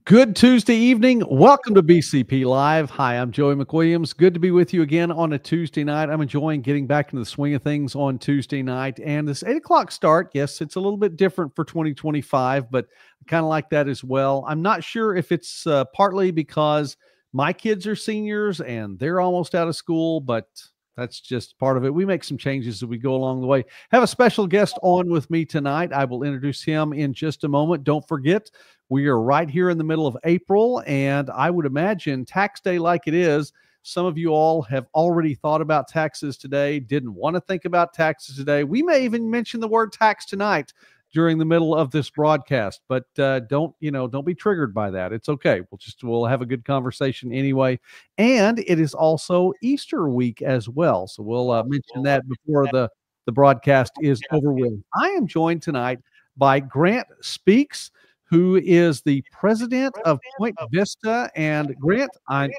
Good Tuesday evening. Welcome to BCP Live. Hi, I'm Joey McWilliams. Good to be with you again on a Tuesday night. I'm enjoying getting back into the swing of things on Tuesday night. And this 8 o'clock start, yes, it's a little bit different for 2025, but I kind of like that as well. I'm not sure if it's partly because my kids are seniors and they're almost out of school, but that's just part of it. We make some changes as we go along the way. Have a special guest on with me tonight. I will introduce him in just a moment. Don't forget, we are right here in the middle of April, and I would imagine tax day like it is, some of you all have already thought about taxes today, didn't want to think about taxes today. We may even mention the word tax tonight during the middle of this broadcast, but don't be triggered by that. It's okay. We'll have a good conversation anyway. And it is also Easter week as well. So we'll mention that before the broadcast is over with. I am joined tonight by Grant Speaks, who is the president of Point Vista. And Grant, I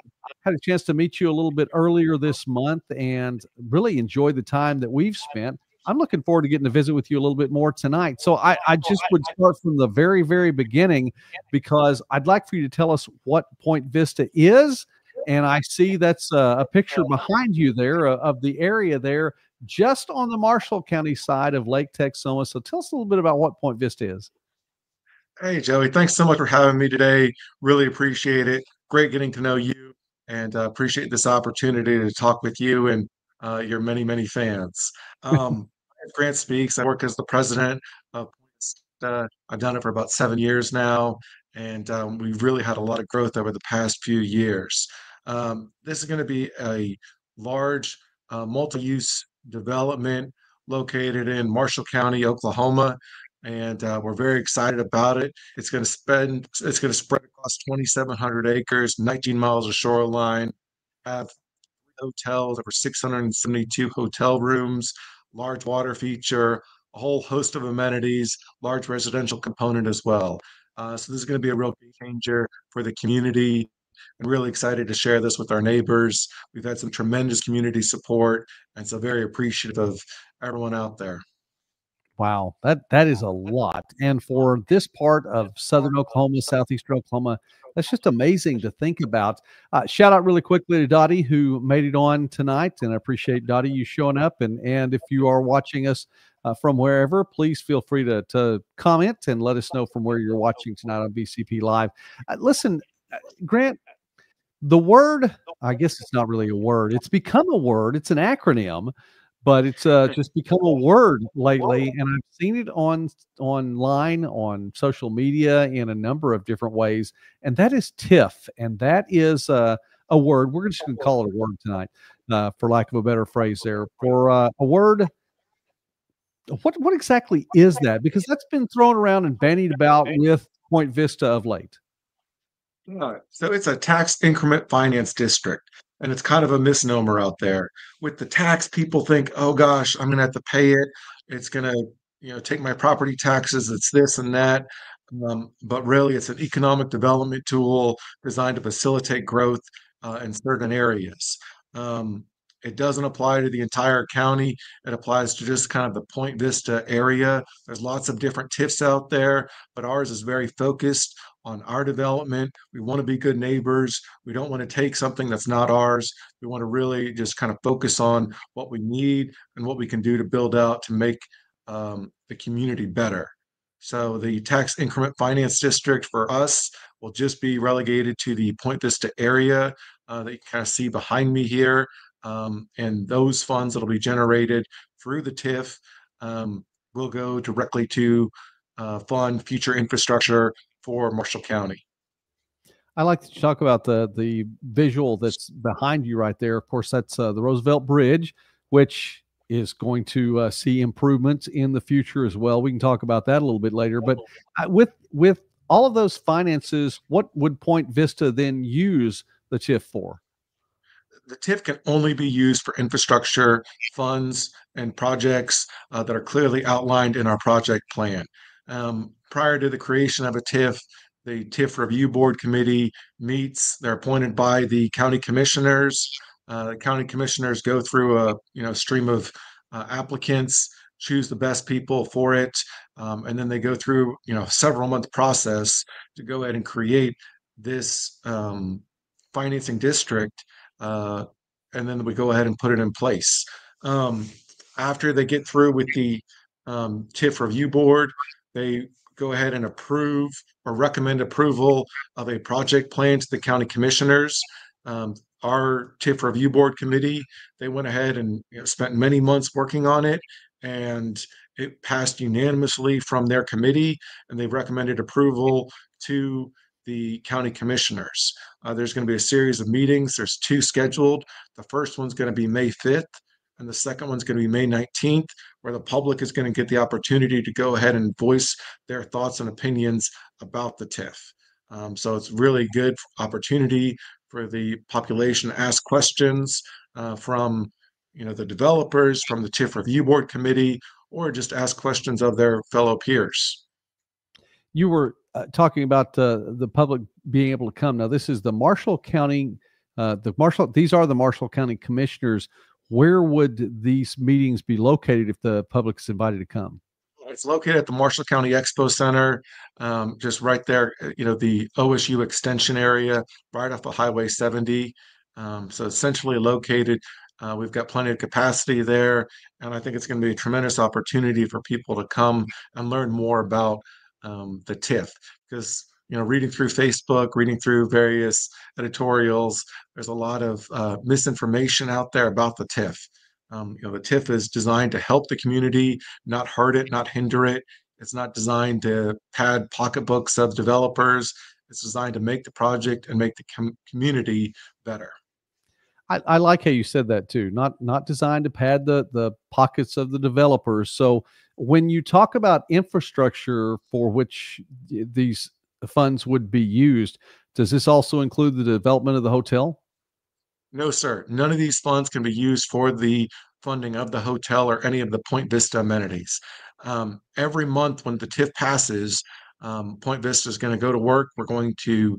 had a chance to meet you a little bit earlier this month and really enjoyed the time that we've spent. I'm looking forward to getting to visit with you a little bit more tonight. So I just would start from the very, very beginning, because I'd like for you to tell us what Point Vista is. And I see that's a picture behind you there of the area there, just on the Marshall County side of Lake Texoma. So tell us a little bit about what Point Vista is. Hey, Joey, thanks so much for having me today. Really appreciate it. Great getting to know you and appreciate this opportunity to talk with you and your many, many fans. Grant Speaks. I work as the president of I've done it for about 7 years now, and we've really had a lot of growth over the past few years. This is going to be a large multi-use development located in Marshall County, Oklahoma, and we're very excited about it. It's going to spread across 2,700 acres, 19 miles of shoreline, have hotels, over 672 hotel rooms, large water feature, a whole host of amenities, large residential component as well. So this is going to be a real game changer for the community. I'm really excited to share this with our neighbors. We've had some tremendous community support, and so very appreciative of everyone out there. Wow, that is a lot. And for this part of Southern Oklahoma, Southeastern Oklahoma, that's just amazing to think about. Shout out really quickly to Dottie, who made it on tonight, and I appreciate Dottie you showing up. And if you are watching us from wherever, please feel free to comment and let us know from where you're watching tonight on BCP Live. Listen, Grant, the word, I guess it's not really a word. It's become a word. It's an acronym, but it's just become a word lately, and I've seen it online, on social media in a number of different ways, and that is TIF, and that is a word. We're just going to call it a word tonight, for lack of a better phrase there. For a word, what exactly is that? Because that's been thrown around and bandied about with Point Vista of late. So it's a tax increment finance district, and it's kind of a misnomer out there. With the tax, people think, "Oh gosh, I'm going to have to pay it. It's going to, take my property taxes. It's this and that." But really, it's an economic development tool designed to facilitate growth in certain areas. Um, it doesn't apply to the entire county. It applies to just kind of the Point Vista area. There's lots of different TIFs out there, but ours is very focused on our development. We want to be good neighbors. We don't want to take something that's not ours. We want to really just kind of focus on what we need and what we can do to build out to make the community better. So the tax increment finance district for us will just be relegated to the Point Vista area that you kind of see behind me here. And those funds that'll be generated through the TIF will go directly to fund future infrastructure for Marshall County. I like to talk about the visual that's behind you right there. Of course, that's the Roosevelt Bridge, which is going to see improvements in the future as well. We can talk about that a little bit later. But with all of those finances, what would Point Vista then use the TIF for? The TIF can only be used for infrastructure funds and projects that are clearly outlined in our project plan. Prior to the creation of a TIF, the TIF Review Board Committee meets. They're appointed by the county commissioners. The county commissioners go through a stream of applicants, choose the best people for it, and then they go through several month process to go ahead and create this financing district, and then we go ahead and put it in place. Um, After they get through with the TIF review board, they go ahead and approve or recommend approval of a project plan to the county commissioners. Um, our TIF review board committee, they went ahead and spent many months working on it, and it passed unanimously from their committee, and they recommended approval to the county commissioners. There's going to be a series of meetings. There's two scheduled. The first one's going to be May 5th, and the second one's going to be May 19th, where the public is going to get the opportunity to go ahead and voice their thoughts and opinions about the TIF. So it's really good opportunity for the population to ask questions from the developers, from the TIF review board committee, or just ask questions of their fellow peers. You were talking about the public being able to come. Now, this is the Marshall County, these are the Marshall County commissioners. Where would these meetings be located if the public is invited to come? It's located at the Marshall County Expo Center, just right there, the OSU extension area, right off of Highway 70. So essentially located. We've got plenty of capacity there, and I think it's going to be a tremendous opportunity for people to come and learn more about the TIF. Because reading through Facebook, reading through various editorials, there's a lot of misinformation out there about the TIF. The TIF is designed to help the community, not hurt it, not hinder it. It's not designed to pad pocketbooks of developers. It's designed to make the project and make the community better. I like how you said that too. Not designed to pad the pockets of the developers. So when you talk about infrastructure for which these funds would be used, does this also include the development of the hotel? No, sir. None of these funds can be used for the funding of the hotel or any of the Point Vista amenities. Every month when the TIF passes, Point Vista is going to go to work. We're going to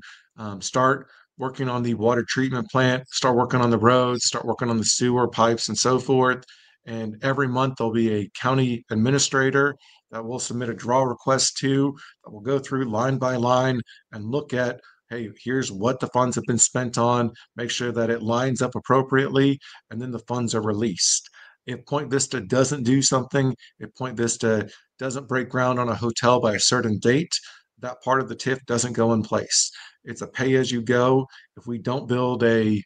start working on the water treatment plant, start working on the roads, start working on the sewer pipes and so forth. And every month there'll be a county administrator that will submit a draw request to, that will go through line by line and look at, hey, here's what the funds have been spent on, make sure that it lines up appropriately, and then the funds are released. If Point Vista doesn't do something, if Point Vista doesn't break ground on a hotel by a certain date, that part of the TIF doesn't go in place. It's a pay as you go. If we don't build a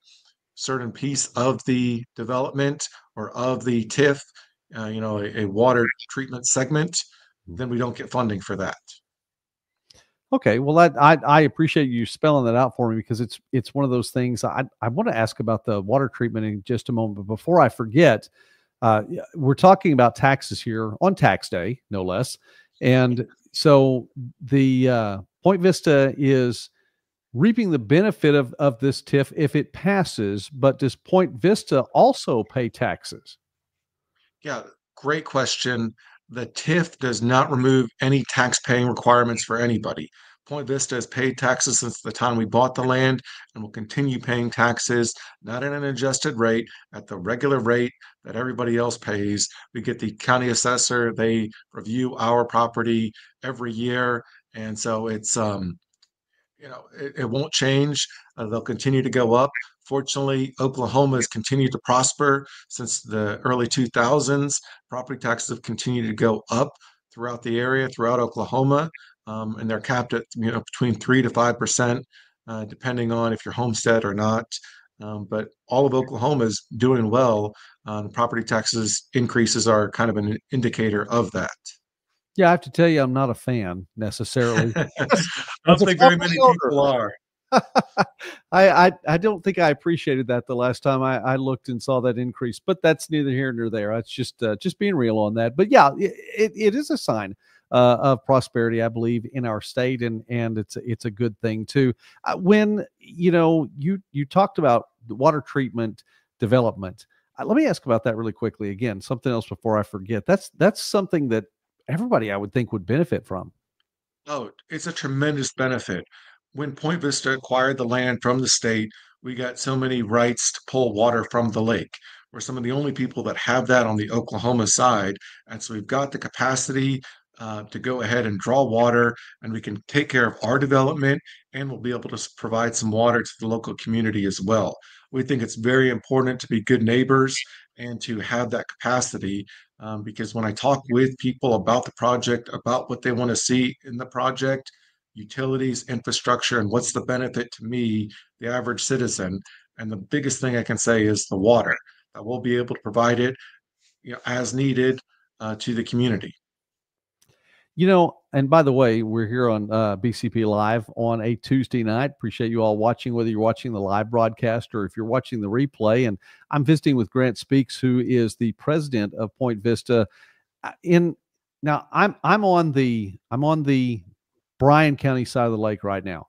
certain piece of the development or of the TIF, a water treatment segment, then we don't get funding for that. Okay, well, I appreciate you spelling that out for me, because it's one of those things. I want to ask about the water treatment in just a moment, but before I forget, we're talking about taxes here on tax day, no less, and so the Point Vista is reaping the benefit of this TIF if it passes. But does Point Vista also pay taxes? Yeah, great question. The TIF does not remove any tax paying requirements for anybody. Point Vista has paid taxes since the time we bought the land and will continue paying taxes, not at an adjusted rate, at the regular rate that everybody else pays. We get the county assessor, they review our property every year. And so it won't change. They'll continue to go up. Fortunately, Oklahoma has continued to prosper since the early 2000s. Property taxes have continued to go up throughout the area, throughout Oklahoma, and they're capped at between 3 to 5%, depending on if you're homestead or not. But all of Oklahoma is doing well. Property taxes increases are kind of an indicator of that. Yeah, I have to tell you, I'm not a fan necessarily. I As don't a think very former many builder, people are. I don't think I appreciated that the last time I looked and saw that increase, but that's neither here nor there. It's just being real on that. But yeah, it is a sign of prosperity, I believe, in our state, and it's a good thing too. When you talked about the water treatment development, let me ask about that really quickly. Again, something else before I forget. That's something that everybody, I would think, would benefit from. Oh, it's a tremendous benefit. When Point Vista acquired the land from the state, we got so many rights to pull water from the lake. We're some of the only people that have that on the Oklahoma side. And so we've got the capacity to go ahead and draw water, and we can take care of our development, and we'll be able to provide some water to the local community as well. We think it's very important to be good neighbors and to have that capacity, because when I talk with people about the project, about what they want to see in the project, utilities, infrastructure, and what's the benefit to me, the average citizen. And the biggest thing I can say is the water, that we'll be able to provide it, as needed, to the community. And by the way, we're here on BCP Live on a Tuesday night. Appreciate you all watching, whether you're watching the live broadcast or if you're watching the replay. And I'm visiting with Grant Speaks, who is the president of Point Vista. Now I'm on the Bryan County side of the lake right now.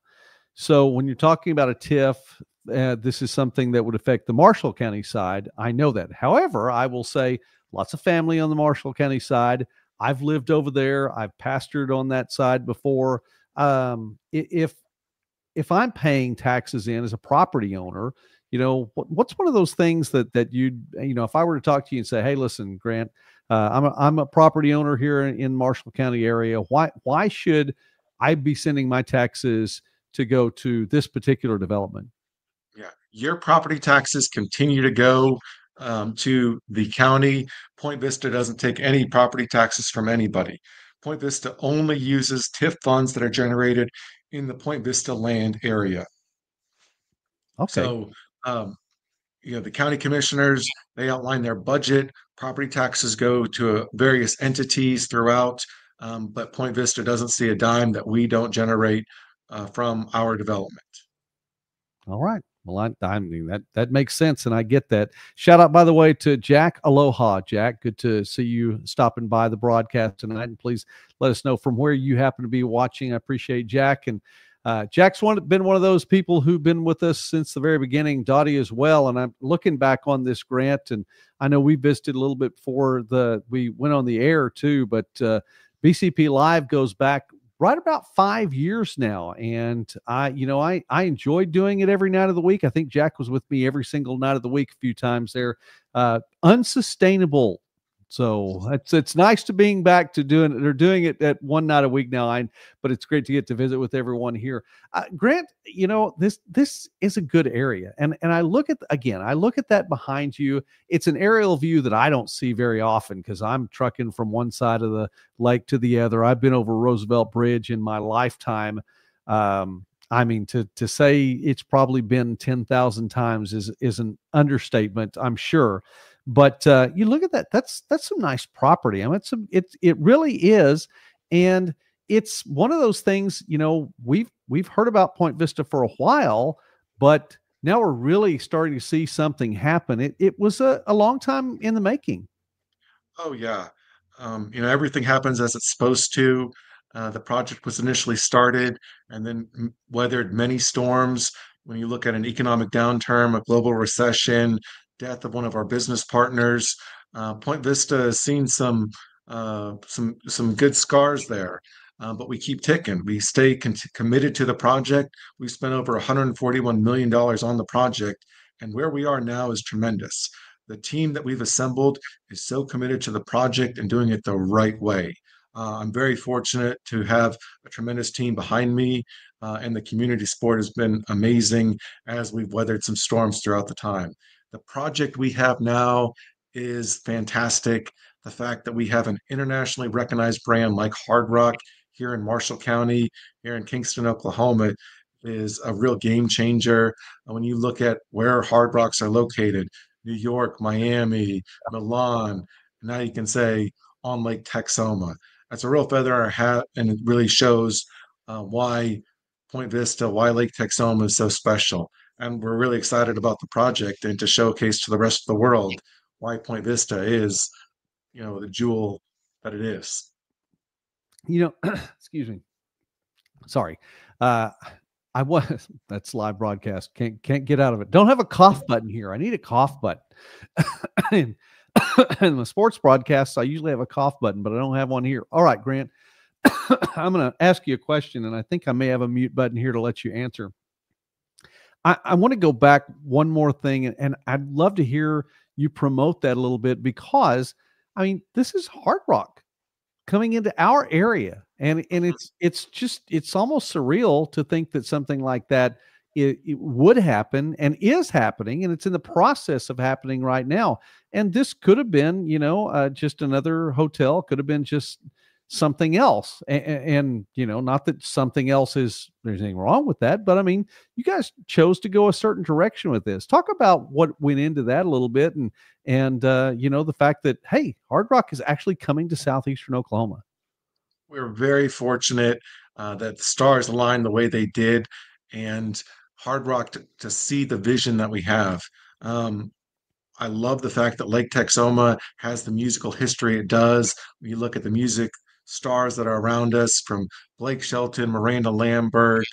So when you're talking about a TIF, this is something that would affect the Marshall County side. I know that. However, I will say lots of family on the Marshall County side. I've lived over there. I've pastored on that side before. If I'm paying taxes in as a property owner, what's one of those things that if I were to talk to you and say, hey, listen, Grant, I'm a property owner here in Marshall County area. Why should I be sending my taxes to go to this particular development? Yeah, your property taxes continue to go to the county. Point Vista doesn't take any property taxes from anybody. Point Vista only uses TIF funds that are generated in the Point Vista land area. Okay. So, the county commissioners, they outline their budget. Property taxes go to various entities throughout, but Point Vista doesn't see a dime that we don't generate from our development. All right. Well, I mean that makes sense, and I get that. Shout out, by the way, to Jack. Aloha, Jack. Good to see you stopping by the broadcast tonight, and please let us know from where you happen to be watching. I appreciate Jack, and Jack's been one of those people who've been with us since the very beginning. Dottie as well, and I'm looking back on this, Grant, and I know we visited a little bit before we went on the air too, but BCP Live goes back right about 5 years now. And I enjoy doing it every night of the week. I think Jack was with me every single night of the week a few times there. Unsustainable. So it's nice to being back to doing it. They're doing it at one night a week now, but it's great to get to visit with everyone here. Grant, this is a good area, and I look at that behind you. It's an aerial view that I don't see very often because I'm trucking from one side of the lake to the other. I've been over Roosevelt Bridge in my lifetime. I mean, to say it's probably been 10,000 times is an understatement, I'm sure. But you look at that; that's some nice property. I mean, it really is, and it's one of those things. We've heard about Point Vista for a while, but now we're really starting to see something happen. It was a long time in the making. Oh yeah, everything happens as it's supposed to. The project was initially started and then weathered many storms. When you look at an economic downturn, a global recession, death of one of our business partners, Point Vista has seen some good scars there. But we keep ticking. We stay committed to the project. We spent over $141 million on the project, and where we are now is tremendous. The team that we've assembled is so committed to the project and doing it the right way. I'm very fortunate to have a tremendous team behind me, and the community support has been amazing as we've weathered some storms throughout the time. The project we have now is fantastic. The fact that we have an internationally recognized brand like Hard Rock here in Marshall County, here in Kingston, Oklahoma, is a real game changer. When you look at where Hard Rocks are located, New York, Miami, Milan, now you can say on Lake Texoma. That's a real feather in our hat, and it really shows why Point Vista, why Lake Texoma is so special. And we're really excited about the project and to showcase to the rest of the world why Point Vista is, the jewel that it is. Excuse me. Sorry. I was that's live broadcast. Can't get out of it. Don't have a cough button here. I need a cough button. in, in the sports broadcasts, I usually have a cough button, but I don't have one here. All right, Grant. I'm going to ask you a question, and I think I may have a mute button here to let you answer. I want to go back one more thing, and I'd love to hear you promote that a little bit because, I mean, this is Hard Rock. coming into our area. And Mhm. it's almost surreal to think that something like that it would happen and is happening, and it's in the process of happening right now. And this could have been, just another hotel, could have been just something else. And not that something else is there's anything wrong with that, but I mean, you guys chose to go a certain direction with this. Talk about what went into that a little bit, and the fact that, hey, Hard Rock is actually coming to southeastern Oklahoma. We're very fortunate that the stars aligned the way they did, and Hard Rock to see the vision that we have. Um, I love the fact that Lake Texoma has the musical history it does. When you look at the music stars that are around us, from Blake Shelton, Miranda Lambert,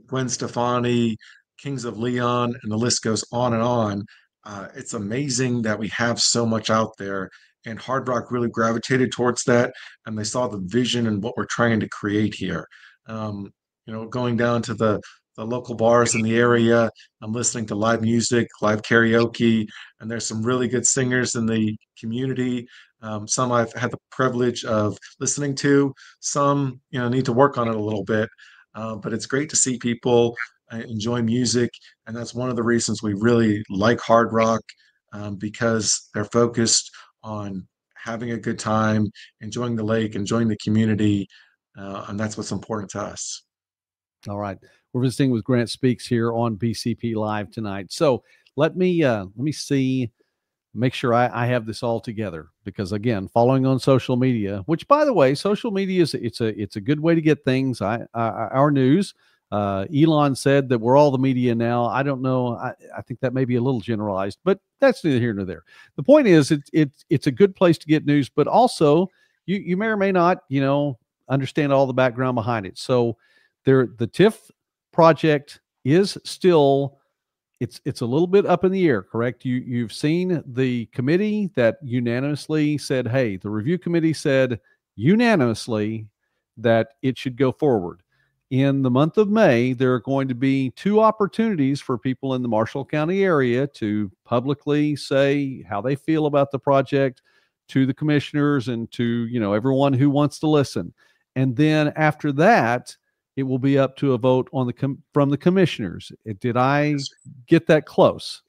Gwen Stefani, Kings of Leon, and the list goes on and on. It's amazing that we have so much out there. And Hard Rock really gravitated towards that, and they saw the vision and what we're trying to create here. Going down to the local bars in the area, I'm listening to live music, live karaoke, and there's some really good singers in the community. Some I've had the privilege of listening to. Some, need to work on it a little bit. But it's great to see people enjoy music, and that's one of the reasons we really like Hard Rock, because they're focused on having a good time, enjoying the lake, enjoying the community, and that's what's important to us. All right. We're visiting with Grant Speaks here on BCP Live tonight. So let me see, make sure I have this all together, because again, following on social media, which by the way, social media is it's a good way to get things. Our news. Elon said that we're all the media now. I don't know. I think that may be a little generalized, but that's neither here nor there. The point is, it's a good place to get news, but also you may or may not understand all the background behind it. So the TIF project is still it's a little bit up in the air, correct? You've seen the committee that unanimously said, hey, the review committee said unanimously that it should go forward. In the month of May, there are going to be two opportunities for people in the Marshall County area to publicly say how they feel about the project to the commissioners and to, everyone who wants to listen. And then after that, it will be up to a vote on from the commissioners. Did I get that close?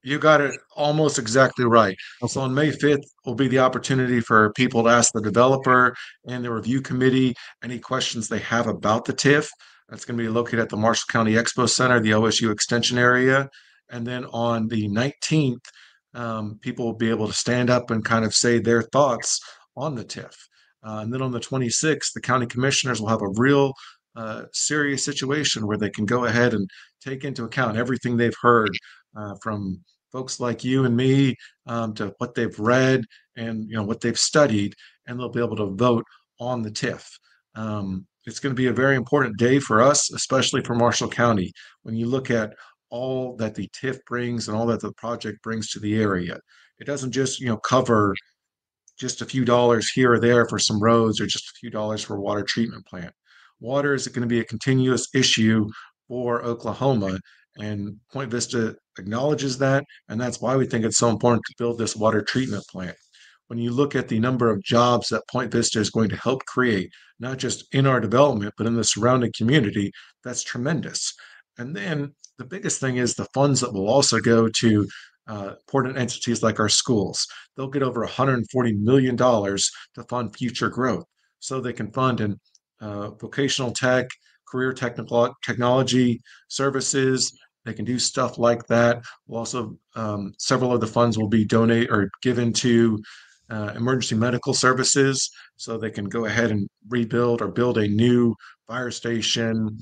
You got it almost exactly right. So Okay. on May 5th will be the opportunity for people to ask the developer and the review committee any questions they have about the TIF. That's going to be located at the Marshall County Expo Center, the OSU Extension area. And then on the 19th, people will be able to stand up and kind of say their thoughts on the TIF. And then on the 26th, the county commissioners will have a real serious situation where they can go ahead and take into account everything they've heard from folks like you and me, to what they've read and what they've studied, and they'll be able to vote on the TIF. It's going to be a very important day for us, especially for Marshall County. When you look at all that the TIF brings and all that the project brings to the area, it doesn't just cover just a few dollars here or there for some roads or just a few dollars for a water treatment plant. Water is going to be a continuous issue for Oklahoma, and Point Vista acknowledges that, and that's why we think it's so important to build this water treatment plant. When you look at the number of jobs that Point Vista is going to help create, not just in our development, but in the surrounding community, that's tremendous. And then the biggest thing is the funds that will also go to important entities like our schools. They'll get over $140 million to fund future growth. So they can fund in vocational tech, career technology services. They can do stuff like that. We'll also, several of the funds will be donated or given to emergency medical services, so they can go ahead and rebuild or build a new fire station,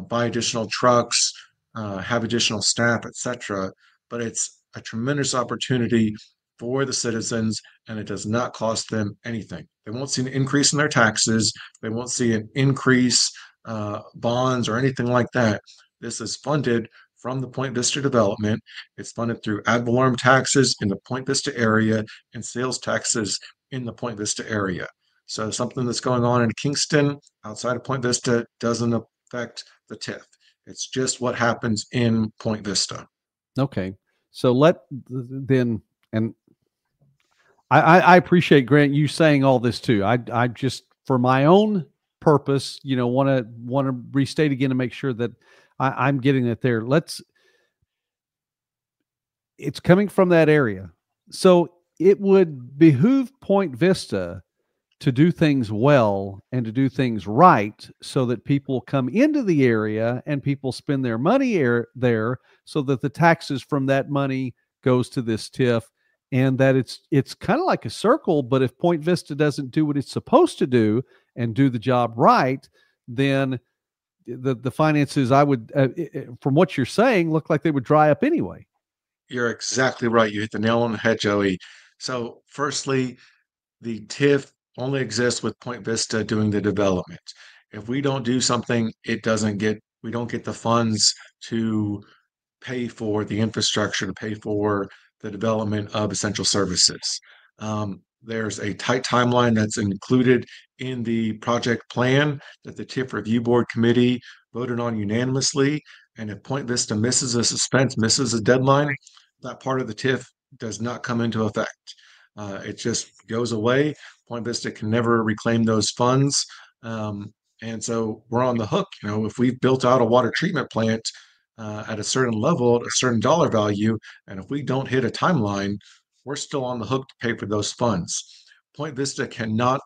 buy additional trucks, have additional staff, etc. But it's a tremendous opportunity for the citizens, and it does not cost them anything. They won't see an increase in their taxes. They won't see an increase bonds or anything like that. This is funded from the Point Vista development. It's funded through ad valorem taxes in the Point Vista area and sales taxes in the Point Vista area. So something that's going on in Kingston outside of Point Vista doesn't affect the TIF. It's just what happens in Point Vista. Okay. So then, and I appreciate, Grant, you saying all this too. I just for my own purpose, want to restate again to make sure that I'm getting it there. It's coming from that area. So it would behoove Point Vista to do things well and to do things right so that people come into the area and people spend their money there so that the taxes from that money goes to this TIF, and that it's kind of like a circle. But if Point Vista doesn't do what it's supposed to do and do the job right, then the finances, I would, from what you're saying, look like they would dry up anyway. You're exactly right. You hit the nail on the head, Joey. So, firstly, the TIF only exists with Point Vista doing the development. If we don't do something, we don't get the funds to pay for the infrastructure, to pay for the development of essential services. There's a tight timeline that's included in the project plan that the TIF Review Board Committee voted on unanimously. And if Point Vista misses a deadline, that part of the TIF does not come into effect. It just goes away. Point Vista can never reclaim those funds. And so we're on the hook. If we've built out a water treatment plant at a certain level, a certain dollar value, and if we don't hit a timeline, we're still on the hook to pay for those funds. Point Vista cannot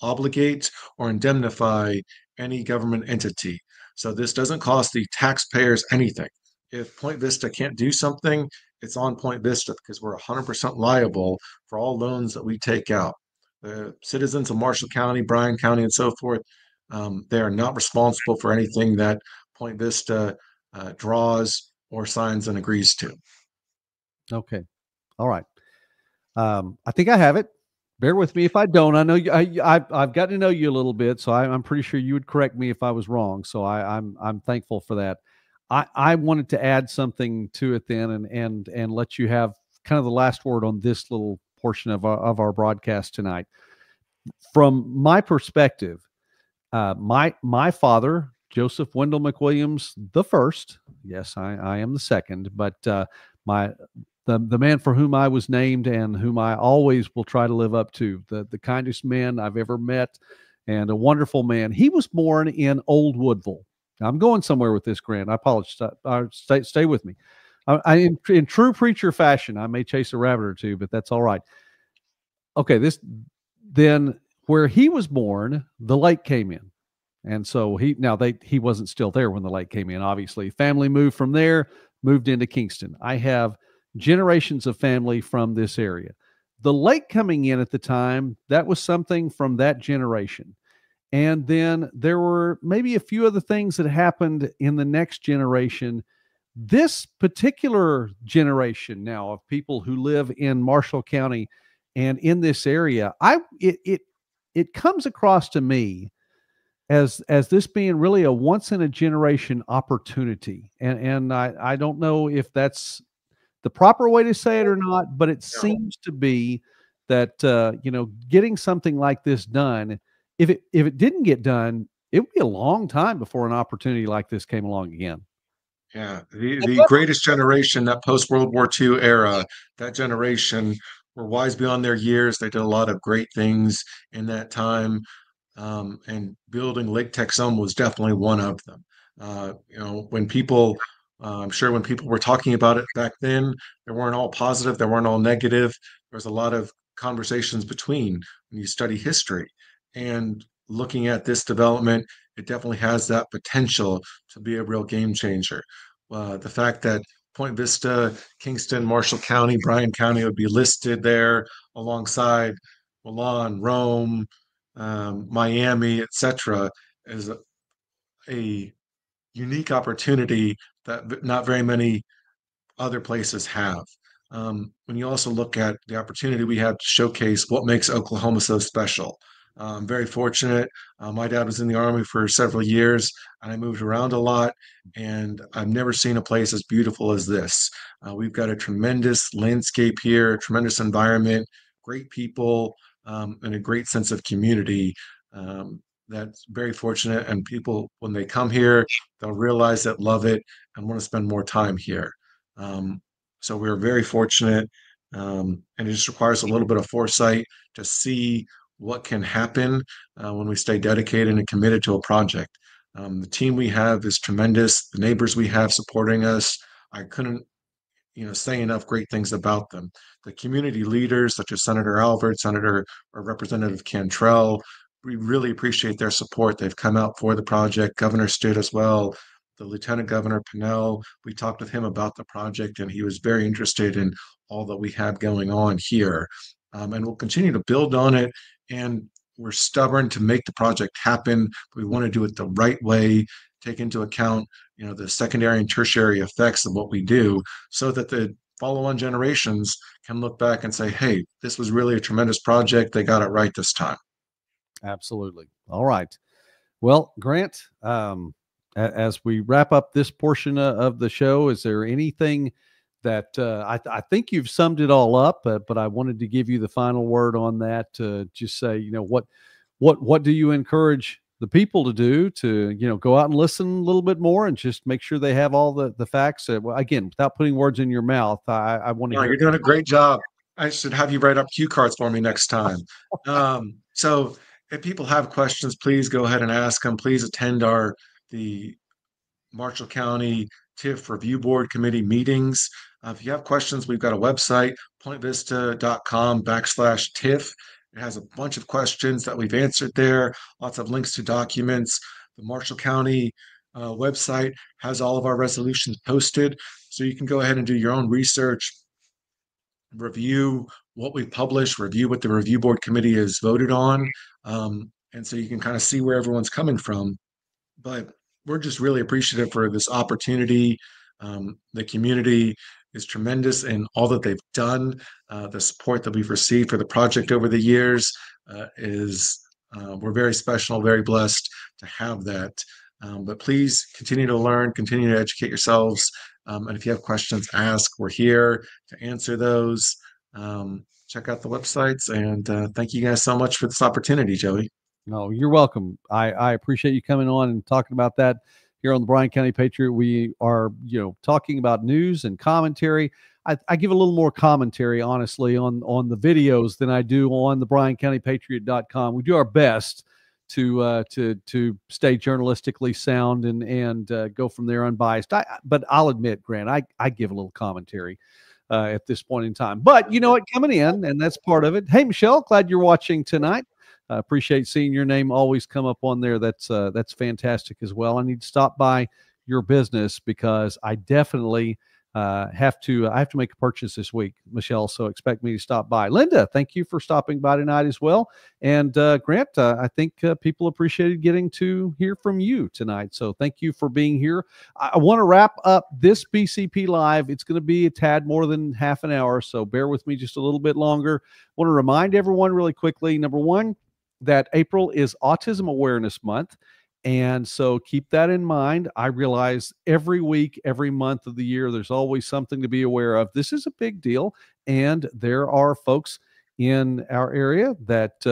obligate or indemnify any government entity. So this doesn't cost the taxpayers anything. If Point Vista can't do something, it's on Point Vista because we're 100% liable for all loans that we take out. The citizens of Marshall County, Bryan County, and so forth, they are not responsible for anything that Point Vista draws or signs and agrees to. Okay. All right. I think I have it. Bear with me if I don't. I know you, I've gotten to know you a little bit, so I'm pretty sure you would correct me if I was wrong. So I'm thankful for that. I wanted to add something to it then, and let you have kind of the last word on this little portion of our broadcast tonight. From my perspective, my father, Joseph Wendell McWilliams the first. Yes, I am the second, but the man for whom I was named and whom I always will try to live up to, the kindest man I've ever met and a wonderful man. He was born in Old Woodville. I'm going somewhere with this, Grant. I apologize. Stay with me. In true preacher fashion, I may chase a rabbit or two, but that's all right. Okay, then where he was born, the lake came in. And so he wasn't still there when the lake came in, obviously. Family moved from there, moved into Kingston. I have generations of family from this area. The lake coming in at the time, that was something from that generation. And then there were maybe a few other things that happened in the next generation. This particular generation now of people who live in Marshall County and in this area, it comes across to me as this being really a once in a generation opportunity. And I don't know if that's the proper way to say it or not, but it seems to be that getting something like this done, if it didn't get done, it would be a long time before an opportunity like this came along again. Yeah, the greatest generation, that post-World War II era, that generation were wise beyond their years. They did a lot of great things in that time. And building Lake Texum was definitely one of them. I'm sure when people were talking about it back then, they weren't all positive, they weren't all negative. There was a lot of conversations between when you study history. And looking at this development, it definitely has that potential to be a real game changer. The fact that Point Vista, Kingston, Marshall County, Bryan County would be listed there alongside Milan, Rome, Miami, etc., is a unique opportunity that not very many other places have. When you also look at the opportunity we have to showcase what makes Oklahoma so special. I'm very fortunate. My dad was in the Army for several years, and I moved around a lot, and I've never seen a place as beautiful as this. We've got a tremendous landscape here, a tremendous environment, great people, and a great sense of community. That's very fortunate, and people, when they come here, they'll realize that, love it, and want to spend more time here. So we're very fortunate, and it just requires a little bit of foresight to see what can happen when we stay dedicated and committed to a project. The team we have is tremendous. The neighbors we have supporting us, I couldn't say enough great things about them. The community leaders, such as Senator Albert, Senator or Representative Cantrell, we really appreciate their support. They've come out for the project. Governor Stitt as well. The Lieutenant Governor Pinnell, we talked with him about the project, and he was very interested in all that we have going on here. And we'll continue to build on it. And we're stubborn to make the project happen. We want to do it the right way, take into account the secondary and tertiary effects of what we do, so that the follow-on generations can look back and say, hey, this was really a tremendous project. They got it right this time. Absolutely. All right. Well, Grant, as we wrap up this portion of the show, is there anything that I think you've summed it all up, but I wanted to give you the final word on that, to just say, what do you encourage the people to do to, go out and listen a little bit more and just make sure they have all the facts? Well, again, without putting words in your mouth, I want to hear. You're doing a great job. I should have you write up cue cards for me next time. So if people have questions, please go ahead and ask them. Please attend the Marshall County TIF Review Board Committee meetings. If you have questions, we've got a website, pointvista.com/TIF. It has a bunch of questions that we've answered there, lots of links to documents. The Marshall County website has all of our resolutions posted, so you can go ahead and do your own research, review what we publish, review what the review board committee has voted on. And so you can kind of see where everyone's coming from. But we're just really appreciative for this opportunity. The community is tremendous in all that they've done. The support that we've received for the project over the years we're very special, very blessed to have that. But please continue to learn, continue to educate yourselves. And if you have questions, ask. We're here to answer those. Check out the websites. And thank you guys so much for this opportunity, Joey. No, you're welcome. I appreciate you coming on and talking about that here on the Bryan County Patriot. We are, talking about news and commentary. I give a little more commentary, honestly, on the videos than I do on the BryanCountyPatriot.com. We do our best to stay journalistically sound and go from there unbiased. But I'll admit, Grant, I give a little commentary at this point in time. But you know what, coming in, and that's part of it. Hey, Michelle, glad you're watching tonight. Appreciate seeing your name always come up on there. That's fantastic as well. I need to stop by your business because I definitely have to make a purchase this week, Michelle. So expect me to stop by. Linda, thank you for stopping by tonight as well. And Grant, I think people appreciated getting to hear from you tonight. So thank you for being here. I want to wrap up this BCP Live. It's going to be a tad more than half an hour, so bear with me just a little bit longer. I want to remind everyone really quickly, number one, that April is Autism Awareness Month. And so keep that in mind. I realize every week, every month of the year, there's always something to be aware of. This is a big deal. And there are folks in our area that,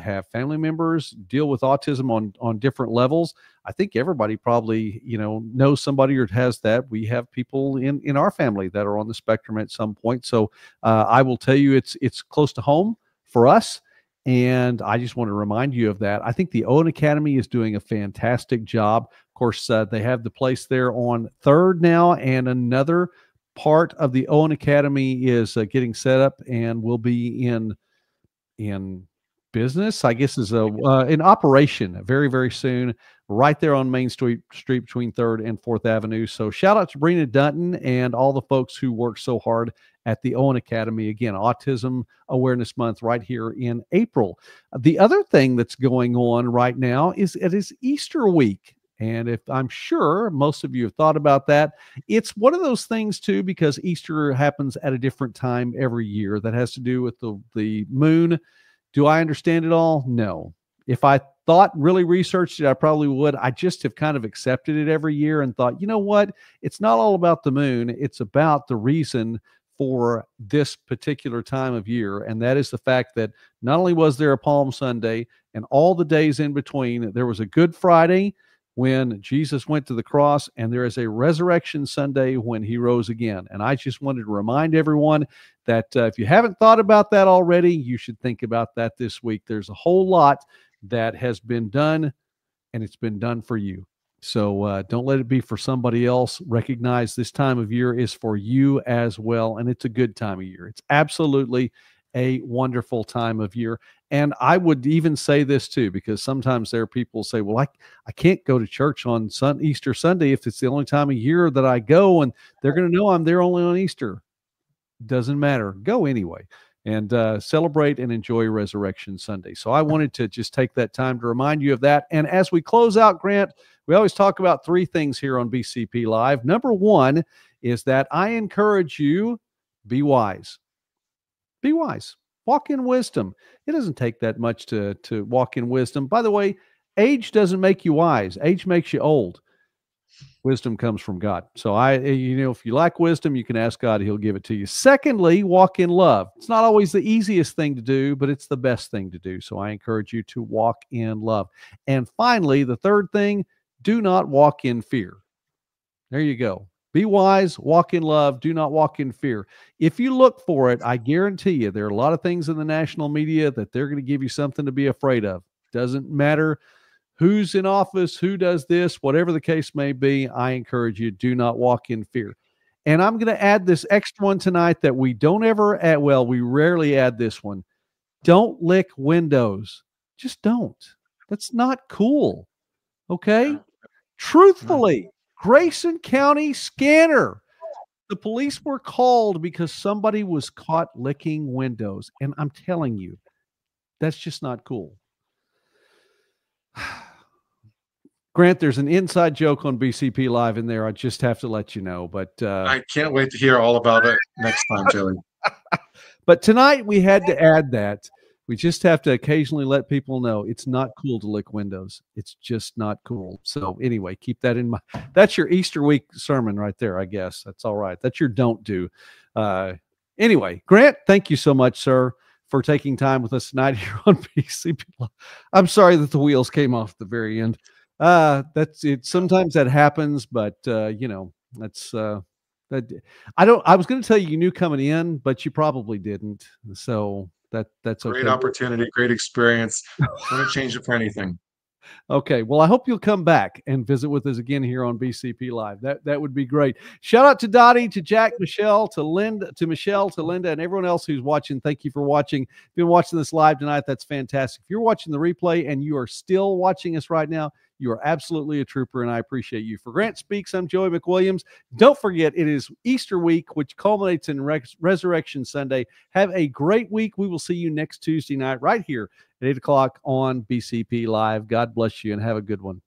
have family members deal with autism on different levels. I think everybody probably, knows somebody or has that. We have people in our family that are on the spectrum at some point. So I will tell you, it's close to home for us. And I just want to remind you of that. I think the Owen Academy is doing a fantastic job. Of course, they have the place there on 3rd now, and another part of the Owen Academy is getting set up and will be in business, I guess, is in operation very, very soon, right there on Main Street between 3rd and 4th Avenue. So shout out to Brina Dutton and all the folks who work so hard at the Owen Academy. Again, Autism Awareness Month right here in April. The other thing that's going on right now is it is Easter week. And if I'm sure most of you have thought about that, it's one of those things too, because Easter happens at a different time every year. That has to do with the moon. Do I understand it all? No. If I thought, really researched it, I probably would. I just have kind of accepted it every year and thought, you know what? It's not all about the moon. It's about the reason for this particular time of year. And that is the fact that not only was there a Palm Sunday and all the days in between, there was a Good Friday when Jesus went to the cross, and there is a resurrection Sunday when he rose again. And I just wanted to remind everyone that if you haven't thought about that already, you should think about that this week. There's a whole lot that has been done, and it's been done for you. So don't let it be for somebody else. Recognize this time of year is for you as well, and it's a good time of year. It's absolutely a wonderful time of year. And I would even say this too, because sometimes there are people who say, well, I can't go to church on Easter Sunday if it's the only time of year that I go, and they're going to know I'm there only on Easter. Doesn't matter. Go anyway and celebrate and enjoy Resurrection Sunday. So I wanted to just take that time to remind you of that. And as we close out, Grant, we always talk about three things here on BCP Live. Number one is that I encourage you, be wise. Be wise. Walk in wisdom. It doesn't take that much to walk in wisdom. By the way, age doesn't make you wise. Age makes you old. Wisdom comes from God. So if you lack wisdom, you can ask God, he'll give it to you. Secondly, walk in love. It's not always the easiest thing to do, but it's the best thing to do. So I encourage you to walk in love. And finally, the third thing, do not walk in fear. There you go. Be wise, walk in love, do not walk in fear. If you look for it, I guarantee you there are a lot of things in the national media that they're going to give you something to be afraid of. Doesn't matter who's in office, who does this, whatever the case may be, I encourage you, do not walk in fear. And I'm going to add this extra one tonight that we don't ever add. Well, we rarely add this one. Don't lick windows. Just don't. That's not cool. Okay? Truthfully, Grayson County scanner. The police were called because somebody was caught licking windows. And I'm telling you, that's just not cool. Grant, there's an inside joke on BCP Live in there. I just have to let you know. But I can't wait to hear all about it next time, Joey. But tonight we had to add that. We just have to occasionally let people know it's not cool to lick windows. It's just not cool. So anyway, keep that in mind. That's your Easter week sermon right there, I guess. That's all right. That's your don't do. Anyway, Grant, thank you so much, sir, for taking time with us tonight here on BCP. I'm sorry that the wheels came off at the very end. That's it. Sometimes that happens, but that's that. I was going to tell you knew coming in, but you probably didn't. So that's okay. Great opportunity, great experience. Wouldn't change it for anything. Okay. Well, I hope you'll come back and visit with us again here on BCP Live. That would be great. Shout out to Dottie, to Jack, Michelle, to Linda, to Michelle, to Linda, and everyone else who's watching. Thank you for watching. If you've been watching this live tonight, that's fantastic. If you're watching the replay and you are still watching us right now, you are absolutely a trooper, and I appreciate you. For Grant Speaks, I'm Joey McWilliams. Don't forget, it is Easter week, which culminates in Resurrection Sunday. Have a great week. We will see you next Tuesday night right here at 8 o'clock on BCP Live. God bless you, and have a good one.